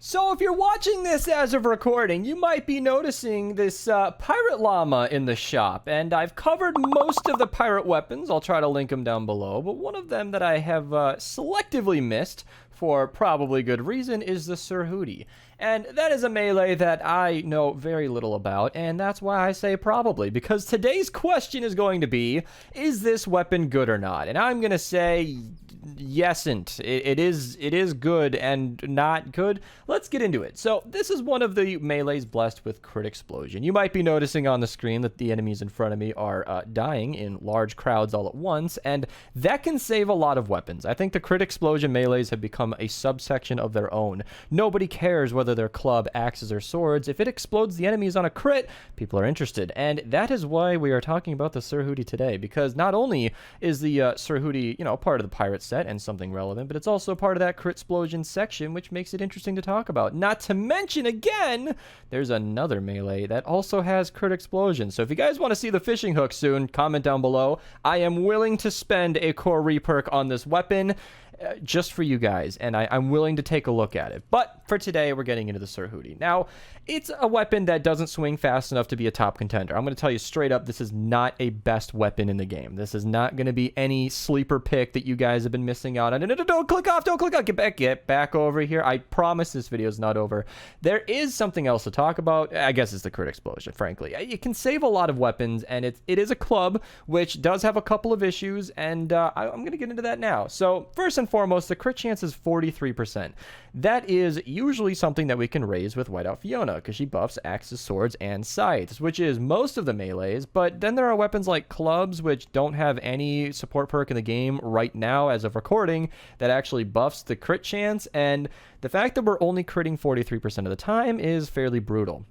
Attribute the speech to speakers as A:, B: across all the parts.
A: So if you're watching this as of recording, you might be noticing this pirate llama in the shop, and I've covered most of the pirate weapons. I'll try to link them down below, but one of them that I have selectively missed, for probably good reason, is the Sir Hootie. And that is a melee that I know very little about, and that's why I say probably, because today's question is going to be, is this weapon good or not? And I'm going to say yesn't. It is good and not good. Let's get into it. So this is one of the melees blessed with Critsplosion. You might be noticing on the screen that the enemies in front of me are dying in large crowds all at once, and that can save a lot of weapons. I think the Critsplosion melees have become a subsection of their own. Nobody cares whether they're club, axes, or swords. If it explodes the enemies on a crit, people are interested, and that is why we are talking about the Sir Hootie today, because not only is the Sir Hootie, part of the pirate set and something relevant, but it's also part of that Critsplosion section, which makes it interesting to talk about. Not to mention, again, there's another melee that also has Critsplosion. So if you guys want to see the fishing hook soon, comment down below. I am willing to spend a core reperk on this weapon just for you guys, and I'm willing to take a look at it. But for today, we're getting into the Sir Hootie. Now, it's a weapon that doesn't swing fast enough to be a top contender. I'm going to tell you straight up, this is not a best weapon in the game. This is not going to be any sleeper pick that you guys have been missing out on. No, don't click off, don't click off. Get back over here. I promise this video is not over. There is something else to talk about. I guess it's the Critsplosion, frankly. It can save a lot of weapons, and it is a club, which does have a couple of issues, and I'm going to get into that now. So, first and foremost, the crit chance is 43%. That is usually something that we can raise with Whiteout Fiona, because she buffs axes, swords, and scythes, which is most of the melees, but then there are weapons like clubs, which don't have any support perk in the game right now as of recording, that actually buffs the crit chance, and the fact that we're only critting 43% of the time is fairly brutal.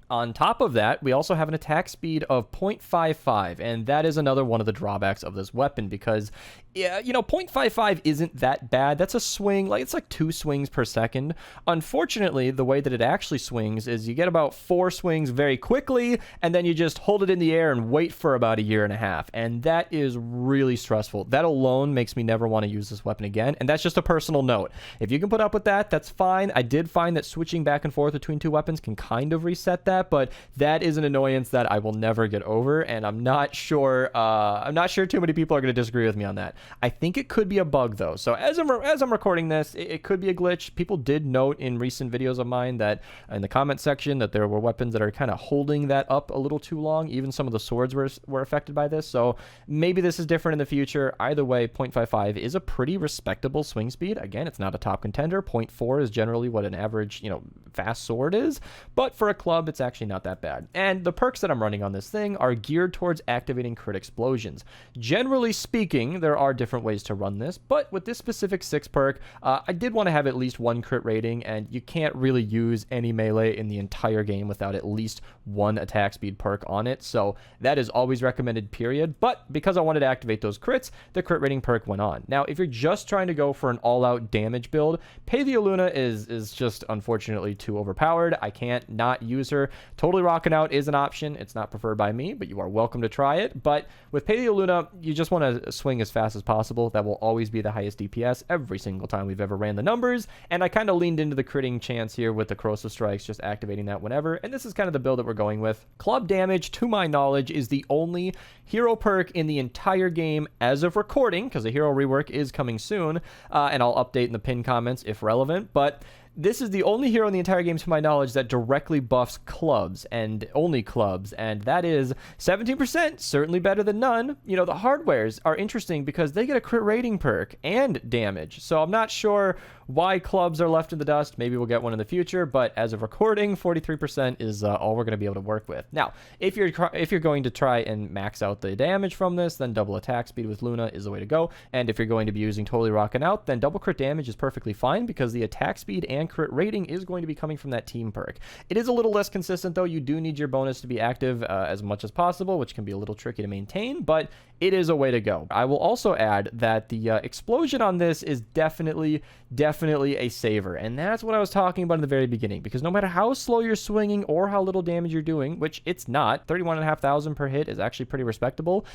A: On top of that, we also have an attack speed of 0.55, and that is another one of the drawbacks of this weapon, because, yeah, 0.55 isn't that bad. That's a swing, it's like 2 swings per second. Unfortunately, the way that it actually swings is you get about 4 swings very quickly, and then you just hold it in the air and wait for about a year and a half, and that is really stressful. That alone makes me never want to use this weapon again, and that's just a personal note. If you can put up with that, that's fine. I did find that switching back and forth between 2 weapons can kind of reset that, but that is an annoyance that I will never get over, and I'm not sure too many people are going to disagree with me on that. I think it could be a bug, though. So as I'm recording this, it could be a glitch. People did note in recent videos of mine that in the comment section that there were weapons that are kind of holding that up a little too long. Even some of the swords were affected by this, so maybe this is different in the future. Either way, 0.55 is a pretty respectable swing speed. Again, it's not a top contender. 0.4 is generally what an average, fast sword is, but for a club, it's actually not that bad. And the perks that I'm running on this thing are geared towards activating Critsplosions. Generally speaking, there are different ways to run this, but with this specific 6 perk, I did want to have at least 1 crit rating, and you can't really use any melee in the entire game without at least 1 attack speed perk on it, so that is always recommended, period. But because I wanted to activate those crits, the crit rating perk went on. Now, if you're just trying to go for an all-out damage build, Luna is just unfortunately too overpowered. I can't not use her. Totally Rocking Out is an option. It's not preferred by me, but you are welcome to try it. But with Luna, you just want to swing as fast as possible. That will always be the highest DPS every single time we've ever ran the numbers, and I kind of leaned into the critting chance here with the corrosive strikes, just activating that whenever, and this is kind of the build that we're going with. Club damage, to my knowledge, is the only hero perk in the entire game as of recording, because a hero rework is coming soon, and I'll update in the pinned comments if relevant, but this is the only hero in the entire game, to my knowledge, that directly buffs clubs, and only clubs, and that is 17%, certainly better than none. The hardwares are interesting because they get a crit rating perk and damage, so I'm not sure why clubs are left in the dust. Maybe we'll get one in the future, but as of recording, 43% is all we're going to be able to work with. Now, if you're going to try and max out the damage from this, then double attack speed with Luna is the way to go, and if you're going to be using Totally Rockin' Out, then double crit damage is perfectly fine, because the attack speed and crit rating is going to be coming from that team perk. It is a little less consistent, though. You do need your bonus to be active as much as possible, which can be a little tricky to maintain, but it is a way to go. I will also add that the explosion on this is definitely definitely a saver. And that's what I was talking about in the very beginning, because no matter how slow you're swinging or how little damage you're doing, which it's not, 31,500 per hit is actually pretty respectable.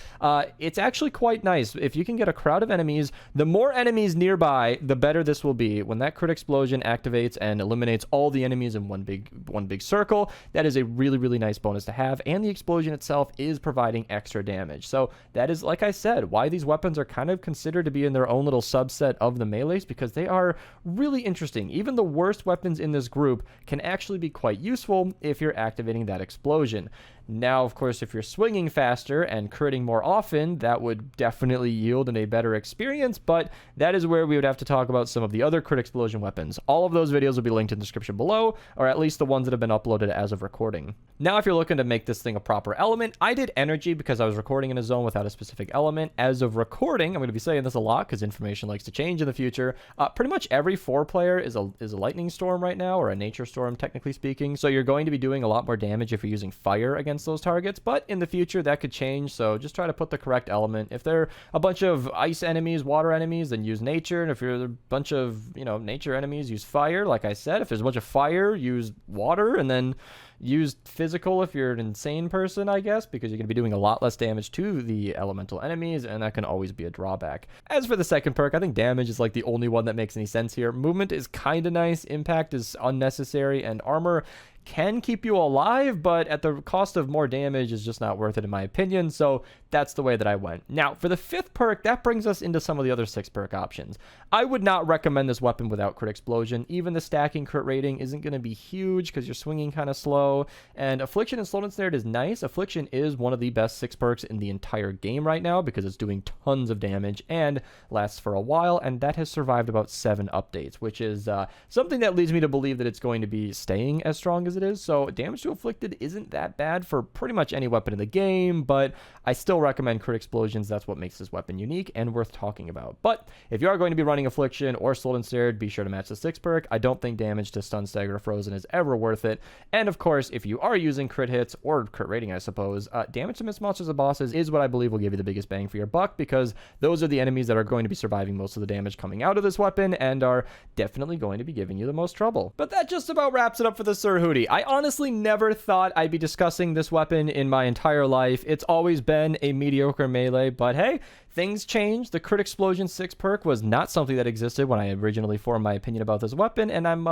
A: It's actually quite nice. If you can get a crowd of enemies, the more enemies nearby, the better this will be. When that Critsplosion activates and eliminates all the enemies in one big circle, that is a really, really nice bonus to have. And the explosion itself is providing extra damage. So that is, like I said, why these weapons are kind of considered to be in their own little subset of the melees, because they are really interesting. Even the worst weapons in this group can actually be quite useful if you're activating that explosion. Now, of course, if you're swinging faster and critting more often, that would definitely yield in a better experience, but that is where we would have to talk about some of the other Critsplosion weapons. All of those videos will be linked in the description below, or at least the ones that have been uploaded as of recording. Now, if you're looking to make this thing a proper element, I did energy because I was recording in a zone without a specific element. As of recording, I'm going to be saying this a lot because information likes to change in the future. Pretty much every 4-player is a lightning storm right now, or a nature storm, technically speaking. So you're going to be doing a lot more damage if you're using fire against those targets, but in the future that could change. So just try to put the correct element. If they're a bunch of ice enemies, water enemies, then use nature. And if you're a bunch of, nature enemies, use fire. Like I said, if there's a bunch of fire, use water, and then use physical if you're an insane person, I guess, because you're going to be doing a lot less damage to the elemental enemies, and that can always be a drawback. As for the second perk, I think damage is like the only one that makes any sense here. Movement is kind of nice, impact is unnecessary, and armor can keep you alive, but at the cost of more damage is just not worth it in my opinion, so that's the way that I went. Now, for the 5th perk, that brings us into some of the other 6 perk options. I would not recommend this weapon without Critsplosion. Even the stacking crit rating isn't going to be huge because you're swinging kind of slow, and Affliction and Slowed and Snared is nice. Affliction is one of the best 6 perks in the entire game right now because it's doing tons of damage and lasts for a while, and that has survived about 7 updates, which is something that leads me to believe that it's going to be staying as strong as it is. So damage to afflicted isn't that bad for pretty much any weapon in the game, but I still recommend crit explosions. That's what makes this weapon unique and worth talking about. But if you are going to be running affliction or slowed and snared, be sure to match the 6 perk. I don't think damage to stun, stagger, or frozen is ever worth it. And of course, if you are using crit hits or crit rating, I suppose, damage to miss monsters and bosses is what I believe will give you the biggest bang for your buck, because those are the enemies that are going to be surviving most of the damage coming out of this weapon and are definitely going to be giving you the most trouble. But that just about wraps it up for the Sir Hootie. I honestly never thought I'd be discussing this weapon in my entire life. It's always been a mediocre melee, but hey, things change. The Crit Explosion 6 perk was not something that existed when I originally formed my opinion about this weapon, and I'm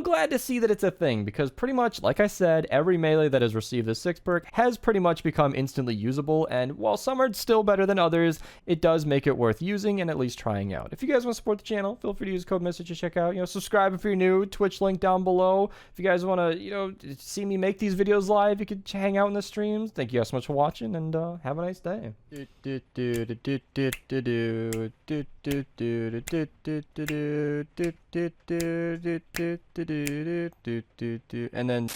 A: glad to see that it's a thing, because pretty much, like I said, every melee that has received this 6 perk has pretty much become instantly usable, and while some are still better than others, it does make it worth using and at least trying out. If you guys want to support the channel, feel free to use code Mista to check out. Subscribe if you're new, Twitch link down below. If you guys want to, see me make these videos live, you could hang out in the streams. Thank you guys so much for watching, and have a nice day. And then